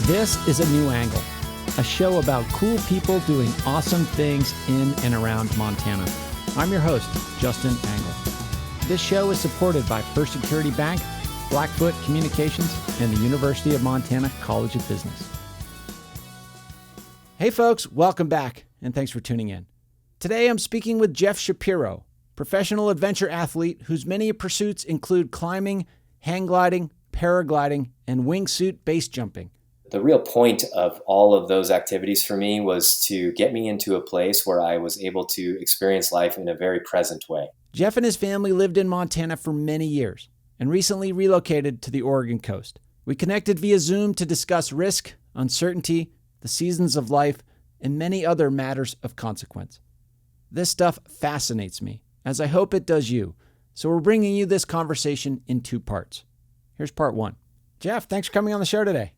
This is A New Angle, a show about cool people doing awesome things in and around Montana. I'm your host, Justin Angle. This show is supported by First Security Bank, Blackfoot Communications, and the University of Montana College of Business. Hey folks, welcome back, and thanks for tuning in. Today I'm speaking with Jeff Shapiro, professional adventure athlete whose many pursuits include climbing, hang gliding, paragliding, and wingsuit base jumping. The real point of all of those activities for me was to get me into a place where I was able to experience life in a very present way. Jeff and his family lived in Montana for many years and recently relocated to the Oregon coast. We connected via Zoom to discuss risk, uncertainty, the seasons of life, and many other matters of consequence. This stuff fascinates me, as I hope it does you. So we're bringing you this conversation in two parts. Here's part one. Jeff, thanks for coming on the show today.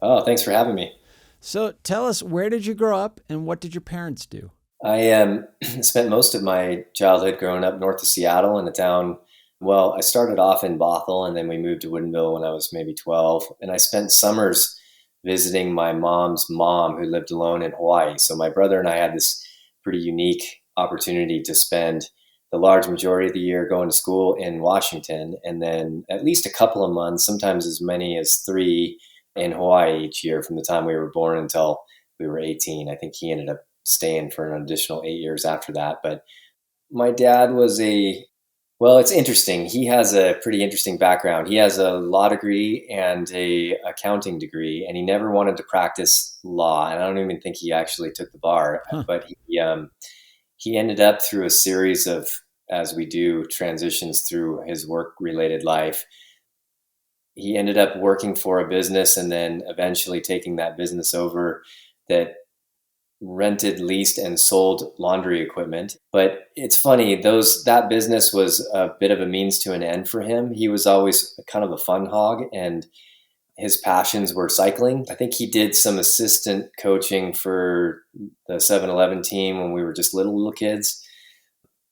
Oh, thanks for having me. So tell us, where did you grow up and what did your parents do? I spent most of my childhood growing up north of Seattle in a town. Well, I started off in Bothell and then we moved to Woodinville when I was maybe 12. And I spent summers visiting my mom's mom who lived alone in Hawaii. So my brother and I had this pretty unique opportunity to spend the large majority of the year going to school in Washington and then at least a couple of months, sometimes as many as 3 in Hawaii each year from the time we were born until we were 18. I think he ended up staying for an additional 8 years after that. But my dad was it's interesting. He has a pretty interesting background. He has a law degree and a accounting degree, and he never wanted to practice law. And I don't even think he actually took the bar, but he ended up through a series of, as we do, transitions through his work-related life. He ended up working for a business and then eventually taking that business over that rented, leased, and sold laundry equipment. But it's funny, that business was a bit of a means to an end for him. He was always kind of a fun hog and his passions were cycling. I think he did some assistant coaching for the 7-Eleven team when we were just little kids.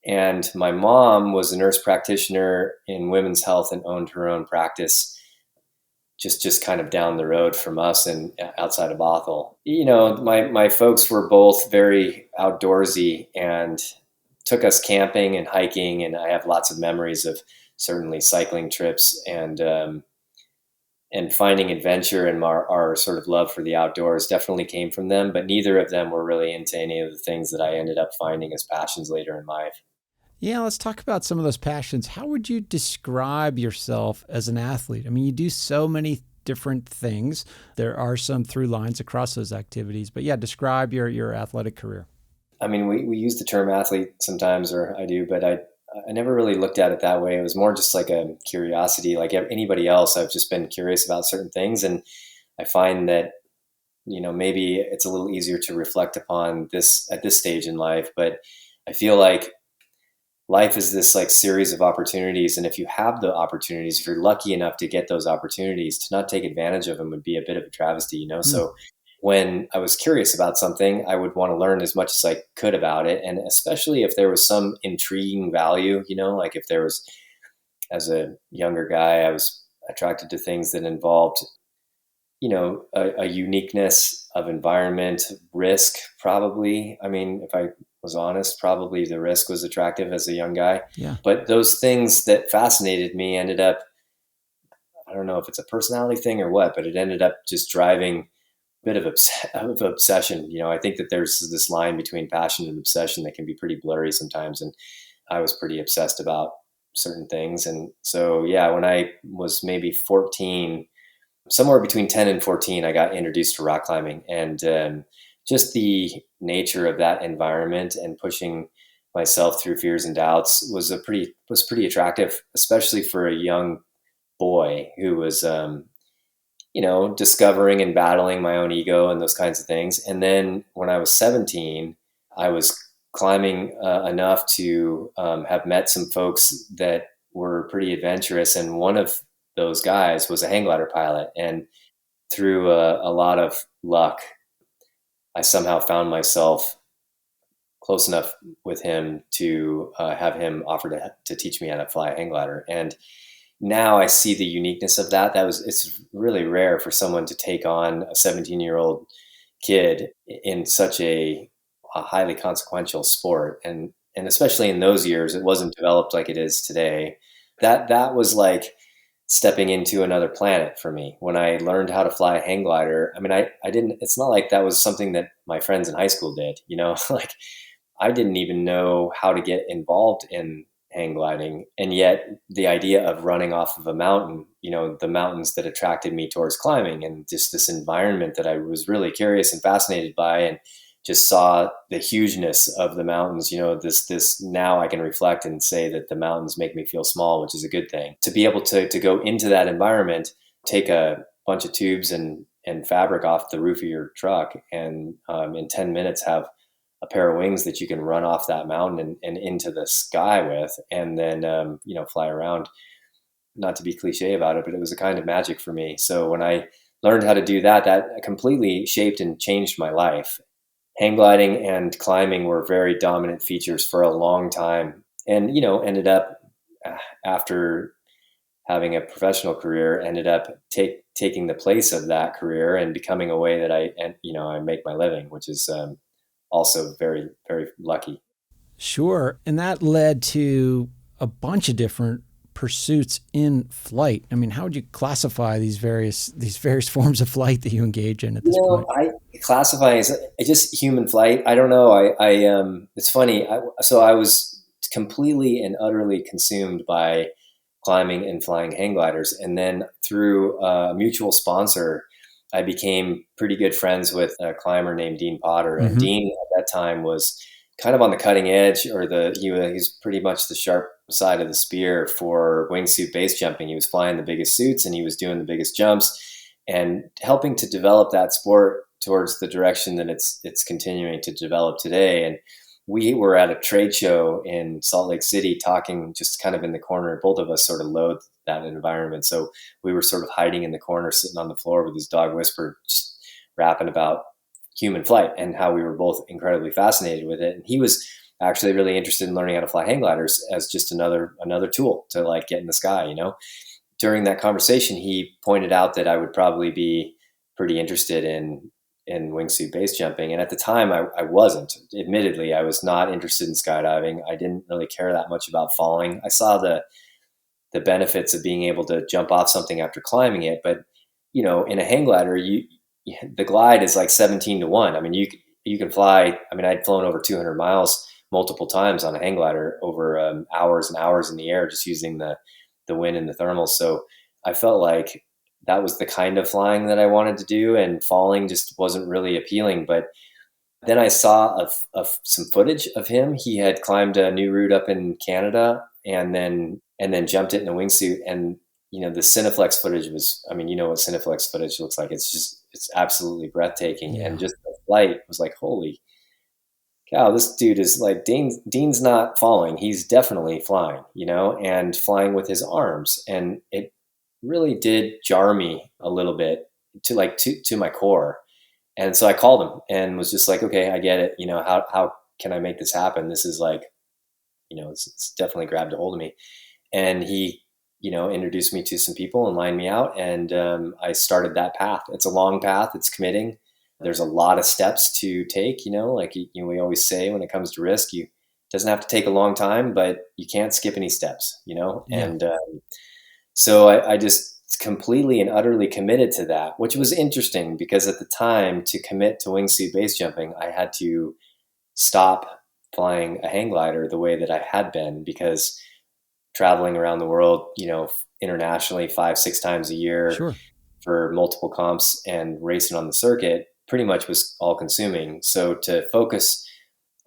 And my mom was a nurse practitioner in women's health and owned her own practice just kind of down the road from us and outside of Bothell. You know, my folks were both very outdoorsy and took us camping and hiking. And I have lots of memories of certainly cycling trips and finding adventure, and our sort of love for the outdoors definitely came from them, but neither of them were really into any of the things that I ended up finding as passions later in life. Yeah, let's talk about some of those passions. How would you describe yourself as an athlete? I mean, you do so many different things. There are some through lines across those activities, but yeah, describe your athletic career. I mean, we use the term athlete sometimes, or I do, but I never really looked at it that way. It was more just like a curiosity. Like anybody else, I've just been curious about certain things. And I find that, maybe it's a little easier to reflect upon this at this stage in life, but I feel like life is this like series of opportunities. And if you have the opportunities, if you're lucky enough to get those opportunities, to not take advantage of them would be a bit of a travesty, So when I was curious about something, I would want to learn as much as I could about it. And especially if there was some intriguing value, like if there was, as a younger guy, I was attracted to things that involved, a uniqueness of environment, risk, probably. I mean, if I was honest, probably the risk was attractive as a young guy. Yeah. But those things that fascinated me ended up, I don't know if it's a personality thing or what, but it ended up just driving a bit of obsession. I think that there's this line between passion and obsession that can be pretty blurry sometimes. And I was pretty obsessed about certain things. And so, yeah, when I was maybe 14, somewhere between 10 and 14, I got introduced to rock climbing, and just the nature of that environment and pushing myself through fears and doubts was pretty attractive, especially for a young boy who was, discovering and battling my own ego and those kinds of things. And then when I was 17, I was climbing enough to have met some folks that were pretty adventurous. And one of those guys was a hang glider pilot. And through a lot of luck, I somehow found myself close enough with him to have him offer to teach me how to fly a hang glider. And now I see the uniqueness of that. It's really rare for someone to take on a 17-year-old kid in such a highly consequential sport. And especially in those years, it wasn't developed like it is today. That was like stepping into another planet for me. When I learned how to fly a hang glider, I mean, I didn't, it's not like that was something that my friends in high school did, like I didn't even know how to get involved in hang gliding. And yet the idea of running off of a mountain, the mountains that attracted me towards climbing, and just this environment that I was really curious and fascinated by, and just saw the hugeness of the mountains. This now I can reflect and say that the mountains make me feel small, which is a good thing. To be able to go into that environment, take a bunch of tubes and fabric off the roof of your truck, and in 10 minutes have a pair of wings that you can run off that mountain and into the sky with, and then fly around. Not to be cliche about it, but it was a kind of magic for me. So when I learned how to do that, that completely shaped and changed my life. Hang gliding and climbing were very dominant features for a long time, and ended up, after having a professional career, ended up taking the place of that career and becoming a way that I make my living, which is also very, very lucky. Sure. And that led to a bunch of different pursuits in flight. I mean, how would you classify these various forms of flight that you engage in at this point? I classify as just human flight. I don't know. It's funny. So I was completely and utterly consumed by climbing and flying hang gliders, and then through a mutual sponsor, I became pretty good friends with a climber named Dean Potter. And Mm-hmm. Dean at that time was kind of on the cutting edge, or he's pretty much the sharp side of the spear for wingsuit base jumping. He was flying the biggest suits and he was doing the biggest jumps, and helping to develop that sport towards the direction that it's continuing to develop today. And we were at a trade show in Salt Lake City talking, just kind of in the corner. Both of us sort of loathed that environment. So we were sort of hiding in the corner, sitting on the floor with his dog Whisper, just rapping about human flight and how we were both incredibly fascinated with it. And he was actually really interested in learning how to fly hang gliders as just another tool to like get in the sky. During that conversation, he pointed out that I would probably be pretty interested in wingsuit base jumping. And at the time, I wasn't. Admittedly, I was not interested in skydiving. I didn't really care that much about falling. I saw the benefits of being able to jump off something after climbing it, but in a hang glider, the glide is like 17-1. I mean, you can fly. I mean, I'd flown over 200 miles multiple times on a hang glider over hours and hours in the air, just using the wind and the thermals. So I felt like that was the kind of flying that I wanted to do, and falling just wasn't really appealing. But then I saw some footage of him. He had climbed a new route up in Canada, and then jumped it in a wingsuit. And the Cineflex footage was, I mean, what Cineflex footage looks like. It's absolutely breathtaking. And Yeah. just the flight was like, holy cow, this dude is like, Dean's not falling. He's definitely flying, and flying with his arms. And it really did jar me a little bit to my core. And so I called him and was just like, okay, I get it. How can I make this happen? This is like, it's definitely grabbed a hold of me. And he, introduced me to some people and lined me out. And I started that path. It's a long path. It's committing. There's a lot of steps to take, like, we always say when it comes to risk, it doesn't have to take a long time, but you can't skip any steps, Yeah. and so I just completely and utterly committed to that, which was interesting because at the time, to commit to wingsuit base jumping, I had to stop flying a hang glider the way that I had been, because traveling around the world, internationally 5-6 times a year Sure. for multiple comps and racing on the circuit pretty much was all consuming. So to focus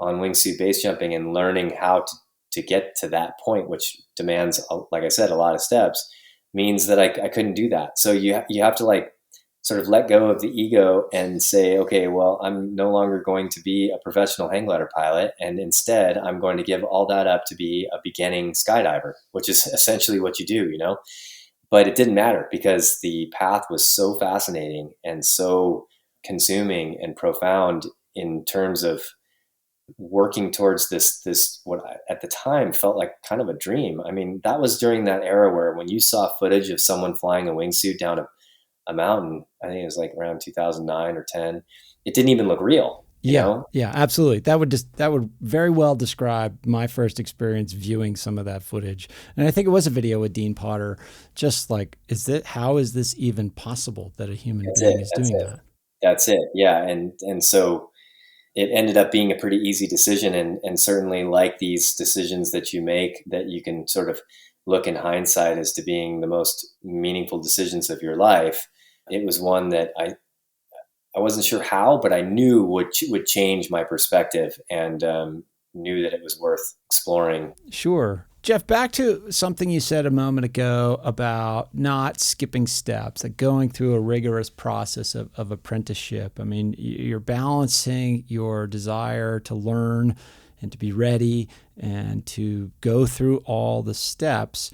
on wingsuit base jumping and learning how to get to that point, which demands, like I said, a lot of steps, means that I couldn't do that. So you have to like sort of let go of the ego and say, okay, well, I'm no longer going to be a professional hang glider pilot. And instead, I'm going to give all that up to be a beginning skydiver, which is essentially what you do, But it didn't matter because the path was so fascinating and so consuming and profound in terms of working towards this what at the time felt like kind of a dream. I mean, that was during that era where when you saw footage of someone flying a wingsuit down a mountain, I think it was like around 2009 or 10, it didn't even look real, you Yeah, know? yeah, absolutely. That would very well describe my first experience viewing some of that footage. And I think it was a video with Dean Potter, just like, how is this even possible that a human being is doing that? That's it. Yeah. And so it ended up being a pretty easy decision. And certainly like these decisions that you make that you can sort of look in hindsight as to being the most meaningful decisions of your life. It was one that I wasn't sure how, but I knew would change my perspective, and knew that it was worth exploring. Sure. Jeff, back to something you said a moment ago about not skipping steps, like going through a rigorous process of apprenticeship. I mean, you're balancing your desire to learn and to be ready and to go through all the steps,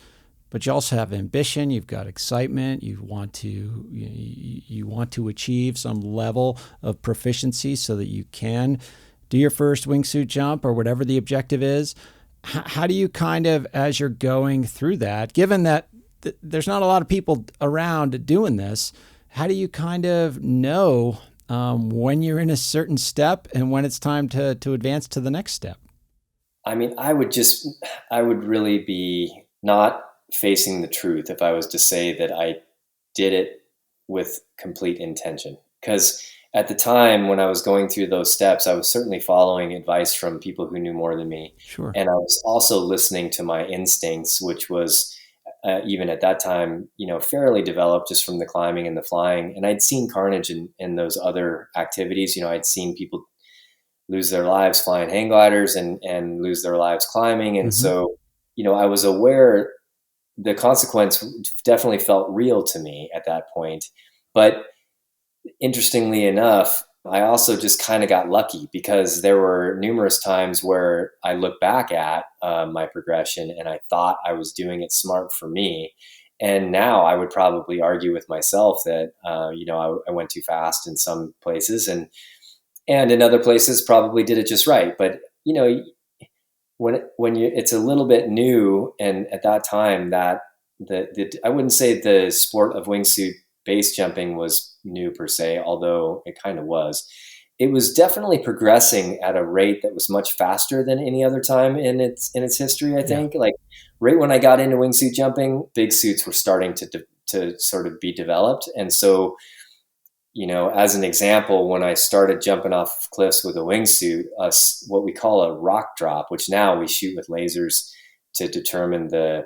but you also have ambition. You've got excitement. You want to achieve some level of proficiency so that you can do your first wingsuit jump or whatever the objective is. How do you kind of, as you're going through that, given that there's not a lot of people around doing this, how do you kind of know when you're in a certain step and when it's time to advance to the next step? I mean, I would really be not facing the truth if I was to say that I did it with complete intention. Because at the time when I was going through those steps, I was certainly following advice from people who knew more than me. Sure. And I was also listening to my instincts, which was even at that time, fairly developed just from the climbing and the flying. And I'd seen carnage in those other activities. I'd seen people lose their lives flying hang gliders and lose their lives climbing. And so, I was aware the consequence definitely felt real to me at that point. But interestingly enough, I also just kind of got lucky because there were numerous times where I look back at my progression and I thought I was doing it smart for me. And now I would probably argue with myself that, I went too fast in some places and in other places probably did it just right. But, when it's a little bit new, and at that time that I wouldn't say the sport of wingsuit base jumping was new per se, although it kind of was. It was definitely progressing at a rate that was much faster than any other time in its history. I think, like right when I got into wingsuit jumping, big suits were starting to sort of be developed, and so. As an example, when I started jumping off cliffs with a wingsuit, what we call a rock drop, which now we shoot with lasers to determine the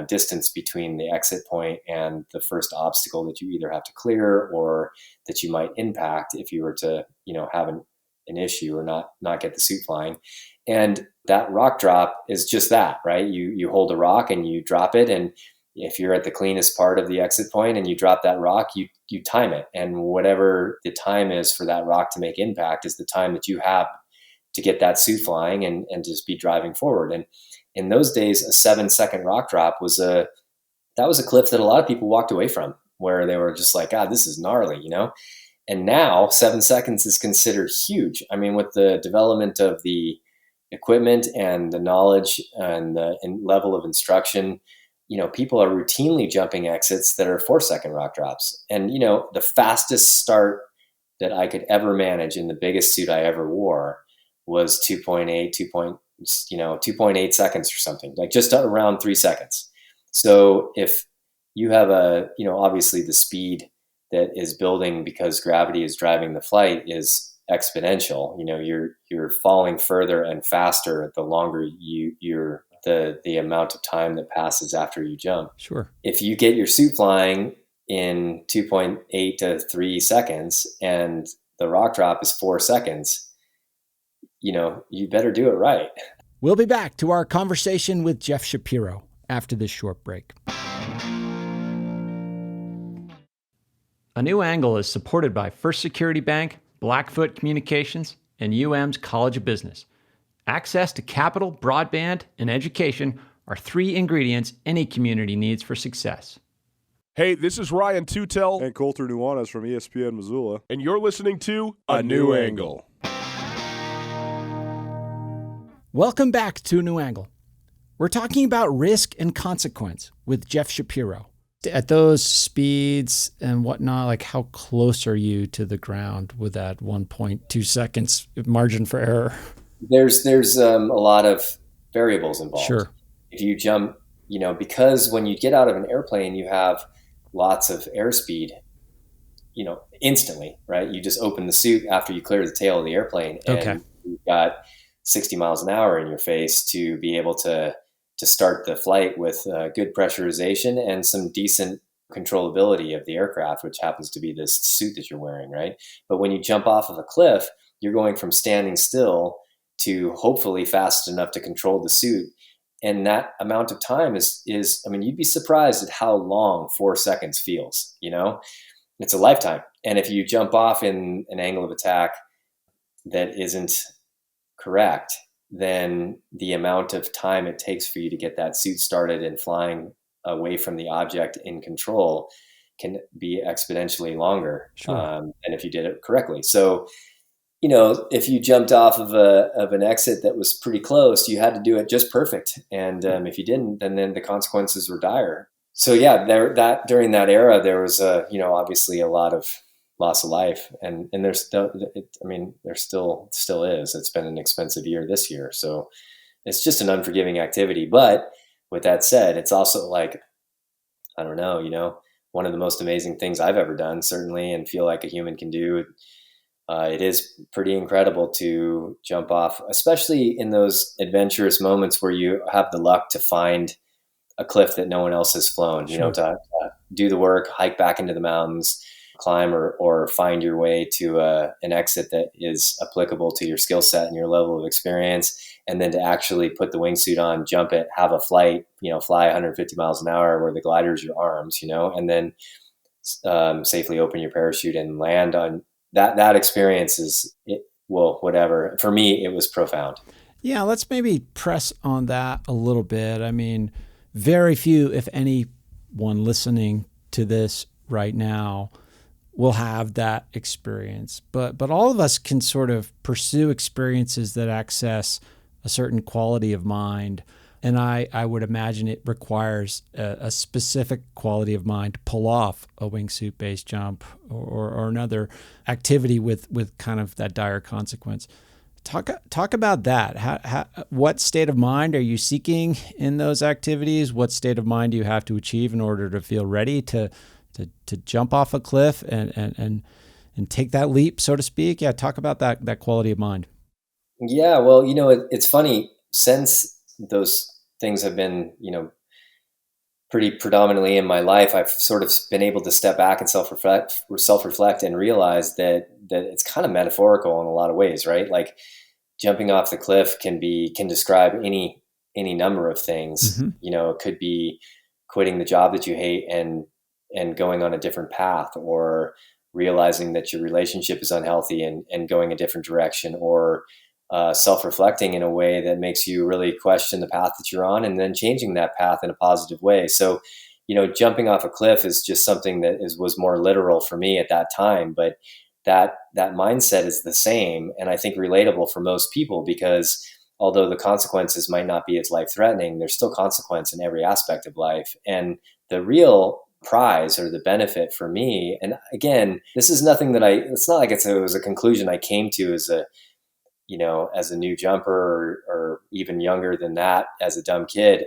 distance between the exit point and the first obstacle that you either have to clear or that you might impact if you were to, have an issue or not get the suit flying. And that rock drop is just that, right? You hold a rock and you drop it, and if you're at the cleanest part of the exit point and you drop that rock, you time it. And whatever the time is for that rock to make impact is the time that you have to get that suit flying and just be driving forward. And in those days, a 7-second rock drop was a cliff that a lot of people walked away from, where they were just like, God, this is gnarly, And now 7 seconds is considered huge. I mean, with the development of the equipment and the knowledge and the level of instruction, people are routinely jumping exits that are 4-second rock drops. And, the fastest start that I could ever manage in the biggest suit I ever wore was 2.8 seconds or something, like just around 3 seconds. So if you have obviously the speed that is building because gravity is driving the flight is exponential. You're falling further and faster the longer you're the amount of time that passes after you jump. Sure. If you get your suit flying in 2.8 to 3 seconds and the rock drop is 4 seconds, you better do it right. We'll be back to our conversation with Jeff Shapiro after this short break. A New Angle is supported by First Security Bank, Blackfoot Communications, and UM's College of Business. Access to capital, broadband, and education are 3 ingredients any community needs for success. Hey, this is Ryan Tutel and Colter Nuanez from ESPN Missoula, and you're listening to A New Angle. Welcome back to A New Angle. We're talking about risk and consequence with Jeff Shapiro. At those speeds and whatnot, like how close are you to the ground with that 1.2 seconds margin for error? There's a lot of variables involved. Sure. If you jump, because when you get out of an airplane, you have lots of airspeed, instantly, right? You just open the suit after you clear the tail of the airplane, and you've got 60 miles an hour in your face to be able to start the flight with good pressurization and some decent controllability of the aircraft, which happens to be this suit that you're wearing, right? But when you jump off of a cliff, you're going from standing still to hopefully fast enough to control the suit. And that amount of time is you'd be surprised at how long 4 seconds feels, It's a lifetime. And if you jump off in an angle of attack that isn't correct, then the amount of time it takes for you to get that suit started and flying away from the object in control can be exponentially longer. Sure. Than if you did it correctly. So, if you jumped off of an exit that was pretty close, you had to do it just perfect. And if you didn't, then the consequences were dire. So yeah, during that era, there was obviously a lot of loss of life, and there's still, there still is. It's been an expensive year this year, so it's just an unforgiving activity. But with that said, it's also like, I don't know, one of the most amazing things I've ever done, certainly, and feel like a human can do. It is pretty incredible to jump off, especially in those adventurous moments where you have the luck to find a cliff that no one else has flown, Sure. to do the work, hike back into the mountains, climb or find your way to an exit that is applicable to your skill set and your level of experience. And then to actually put the wingsuit on, jump it, have a flight, fly 150 miles an hour where the glider's your arms, and then safely open your parachute and land on that experience whatever. For me, it was profound. Yeah, let's maybe press on that a little bit. I mean, very few, if anyone listening to this right now, will have that experience. But all of us can sort of pursue experiences that access a certain quality of mind. And I would imagine it requires a specific quality of mind to pull off a wingsuit-based jump or another activity with kind of that dire consequence. Talk about that. What state of mind are you seeking in those activities? What state of mind do you have to achieve in order to feel ready to jump off a cliff and take that leap, so to speak? Yeah, talk about that quality of mind. Yeah, well, it's funny, since those things have been, pretty predominantly in my life, I've sort of been able to step back and self-reflect and realize that it's kind of metaphorical in a lot of ways, right? Like jumping off the cliff can describe any number of things. Mm-hmm. It could be quitting the job that you hate and going on a different path, or realizing that your relationship is unhealthy and going a different direction, or self-reflecting in a way that makes you really question the path that you're on and then changing that path in a positive way. So, jumping off a cliff is just something that was more literal for me at that time, but that mindset is the same, and I think relatable for most people, because although the consequences might not be as life-threatening, there's still consequence in every aspect of life. And the real prize or the benefit for me, and again, this is nothing that it's not like it was a conclusion I came to as a new jumper or even younger than that as a dumb kid.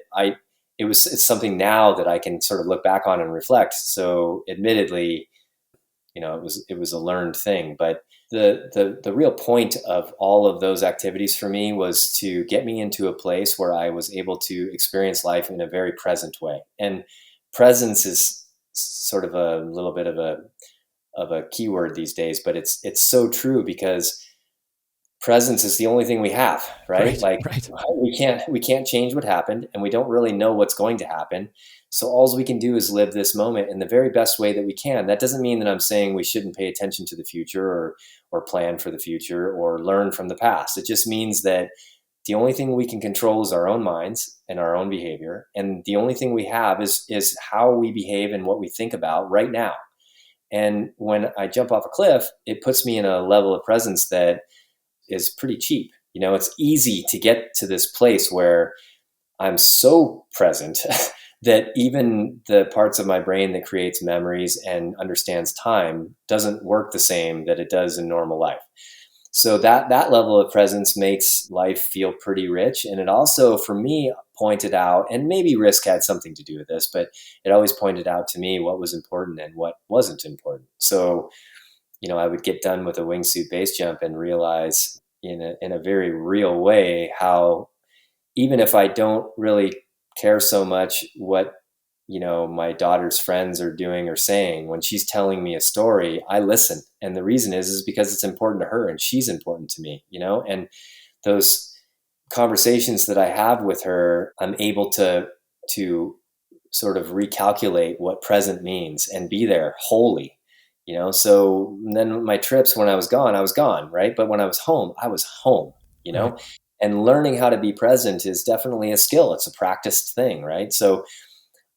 It's something now that I can sort of look back on and reflect. So admittedly, it was a learned thing, but the real point of all of those activities for me was to get me into a place where I was able to experience life in a very present way. And presence is sort of a little bit of a keyword these days, but it's so true, because presence is the only thing we have, right? Right. We can't change what happened, and we don't really know what's going to happen. So all we can do is live this moment in the very best way that we can. That doesn't mean that I'm saying we shouldn't pay attention to the future or plan for the future or learn from the past. It just means that the only thing we can control is our own minds and our own behavior. And the only thing we have is how we behave and what we think about right now. And when I jump off a cliff, it puts me in a level of presence that is pretty cheap. It's easy to get to this place where I'm so present that even the parts of my brain that creates memories and understands time doesn't work the same that it does in normal life. So that level of presence makes life feel pretty rich. And it also, for me, pointed out, and maybe risk had something to do with this, but it always pointed out to me what was important and what wasn't important. So, I would get done with a wingsuit base jump and realize in a very real way how, even if I don't really care so much what my daughter's friends are doing or saying, when she's telling me a story, I listen. And the reason is because it's important to her and she's important to me, and those conversations that I have with her, I'm able to sort of recalculate what present means and be there wholly. So then my trips, when I was gone, right? But when I was home, Right. and learning how to be present is definitely a skill. It's a practiced thing, right? So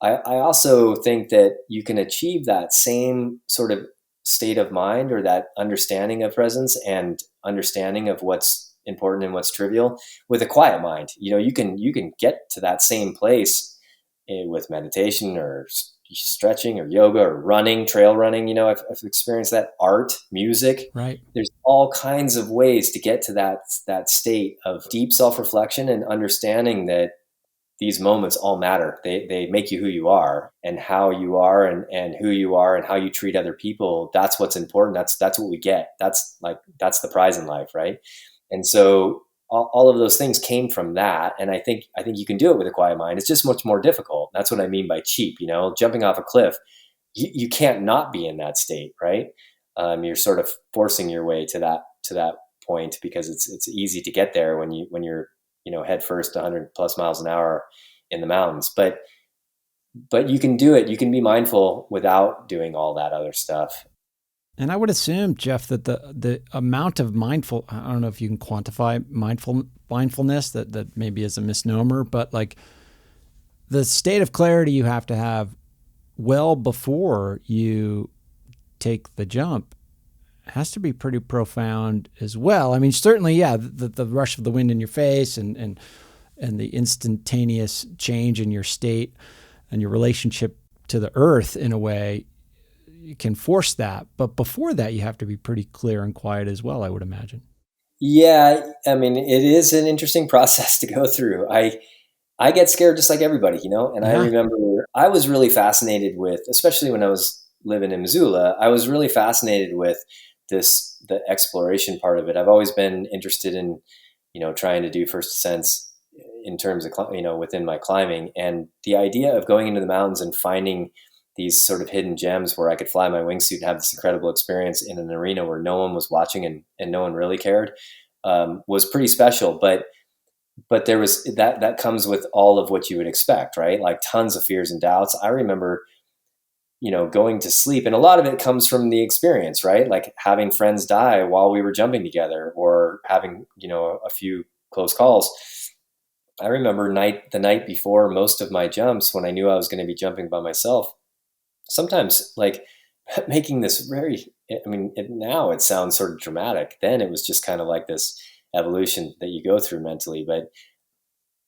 I also think that you can achieve that same sort of state of mind, or that understanding of presence and understanding of what's important and what's trivial, with a quiet mind. You can get to that same place with meditation or stretching or yoga or running, trail running. I've experienced that. Art, music. Right. There's all kinds of ways to get to that state of deep self-reflection and understanding that these moments all matter. They make you who you are, and how you are, and who you are, and how you treat other people. That's what's important. That's what we get. That's the prize in life, right? And so all of those things came from that. And I think you can do it with a quiet mind. It's just much more difficult. That's what I mean by cheap. Jumping off a cliff, you can't not be in that state, right? You're sort of forcing your way to that point, because it's easy to get there when you're head first 100 plus miles an hour in the mountains. But you can do it. You can be mindful without doing all that other stuff. And I would assume, Jeff, that the amount of I don't know if you can quantify mindfulness, that maybe is a misnomer, but like the state of clarity you have to have well before you take the jump has to be pretty profound as well. I mean, certainly, yeah, the rush of the wind in your face and the instantaneous change in your state and your relationship to the earth, in a way, you can force that. But before that, you have to be pretty clear and quiet as well, I would imagine. Yeah, I mean, it is an interesting process to go through. I get scared just like everybody, and I Yeah. remember I was really fascinated with, especially when I was living in Missoula, I was really fascinated with the exploration part of it. I've always been interested in, trying to do first ascents in terms of, within my climbing, and the idea of going into the mountains and finding these sort of hidden gems where I could fly my wingsuit and have this incredible experience in an arena where no one was watching and no one really cared, was pretty special. But there was that comes with all of what you would expect, right? Like tons of fears and doubts. I remember, going to sleep, and a lot of it comes from the experience, right? Like having friends die while we were jumping together, or having, a few close calls. I remember the night before most of my jumps, when I knew I was going to be jumping by myself, sometimes like making this now it sounds sort of dramatic. Then it was just kind of like this evolution that you go through mentally. But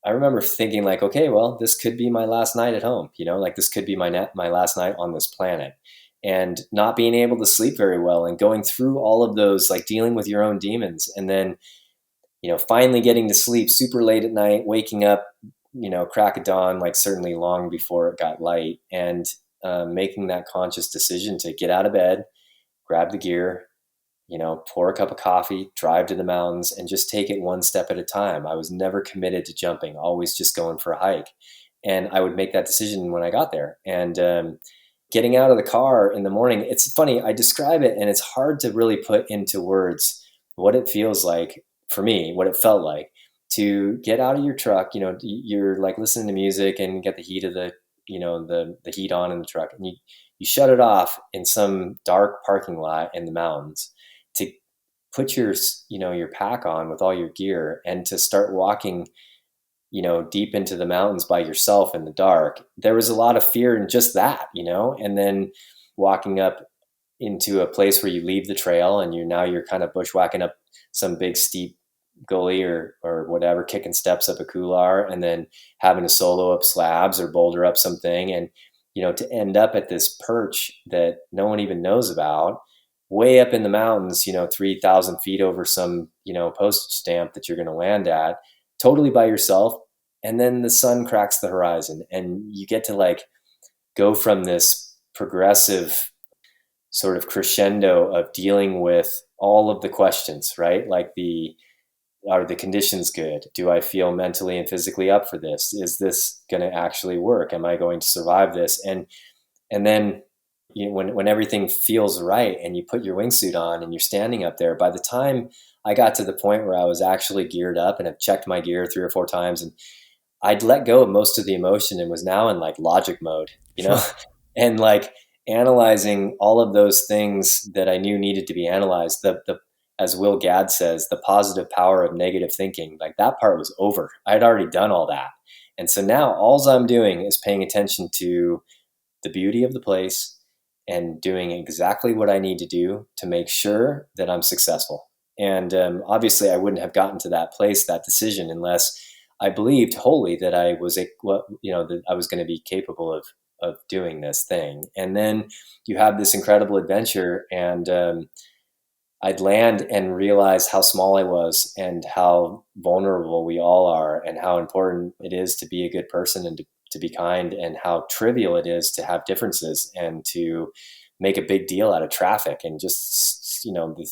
I remember thinking like, okay, well, this could be my last night at home, like this could be my last night on this planet, and not being able to sleep very well and going through all of those, like dealing with your own demons. And then, finally getting to sleep super late at night, waking up, crack of dawn, like certainly long before it got light, and making that conscious decision to get out of bed, grab the gear, pour a cup of coffee, drive to the mountains, and just take it one step at a time. I was never committed to jumping, always just going for a hike. And I would make that decision when I got there. And getting out of the car in the morning, it's funny, I describe it, and it's hard to really put into words what it feels like for me, what it felt like to get out of your truck. You're like listening to music and get the heat of the heat on in the truck, and you shut it off in some dark parking lot in the mountains, to put your pack on with all your gear, and to start walking, deep into the mountains by yourself in the dark. There was a lot of fear in just that, and then walking up into a place where you leave the trail and you're kind of bushwhacking up some big steep, gully or whatever, kicking steps up a couloir, and then having to solo up slabs or boulder up something. And, to end up at this perch that no one even knows about, way up in the mountains, 3,000 feet over some, postage stamp that you're going to land at, totally by yourself. And then the sun cracks the horizon, and you get to like go from this progressive sort of crescendo of dealing with all of the questions, right? Like are the conditions good? Do I feel mentally and physically up for this? Is this going to actually work? Am I going to survive this? And then when everything feels right and you put your wingsuit on and you're standing up there, by the time I got to the point where I was actually geared up and have checked my gear 3 or 4 times, and I'd let go of most of the emotion and was now in like logic mode, Sure. and like analyzing all of those things that I knew needed to be analyzed. As Will Gadd says, the positive power of negative thinking, like that part was over. I'd already done all that. And so now all I'm doing is paying attention to the beauty of the place and doing exactly what I need to do to make sure that I'm successful. And obviously I wouldn't have gotten to that place, that decision, unless I believed wholly that I was that I was going to be capable of doing this thing. And then you have this incredible adventure, and I'd land and realize how small I was and how vulnerable we all are, and how important it is to be a good person and to be kind, and how trivial it is to have differences and to make a big deal out of traffic and just,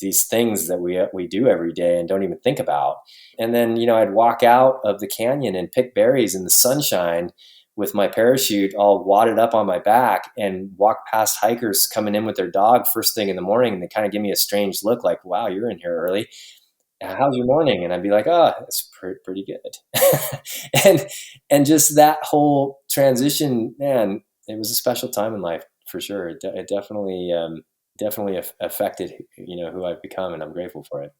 these things that we do every day and don't even think about. And then, I'd walk out of the canyon and pick berries in the sunshine with my parachute all wadded up on my back, and walk past hikers coming in with their dog first thing in the morning. And they kind of give me a strange look like, wow, you're in here early. How's your morning? And I'd be like, oh, it's pretty good. and just that whole transition, man, it was a special time in life for sure. It definitely affected, who I've become, and I'm grateful for it.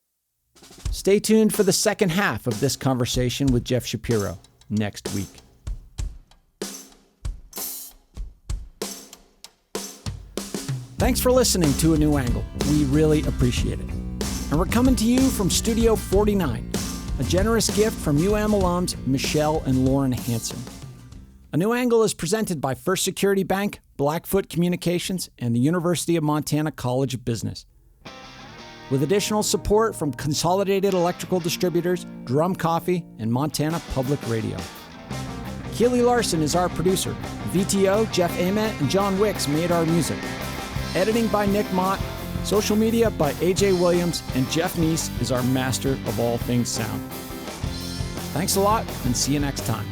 Stay tuned for the second half of this conversation with Jeff Shapiro next week. Thanks for listening to A New Angle. We really appreciate it. And we're coming to you from Studio 49, a generous gift from UM alums Michelle and Lauren Hansen. A New Angle is presented by First Security Bank, Blackfoot Communications, and the University of Montana College of Business, with additional support from Consolidated Electrical Distributors, Drum Coffee, and Montana Public Radio. Keely Larson is our producer. VTO, Jeff Ament, and John Wicks made our music. Editing by Nick Mott, social media by AJ Williams, and Jeff Neese is our master of all things sound. Thanks a lot, and see you next time.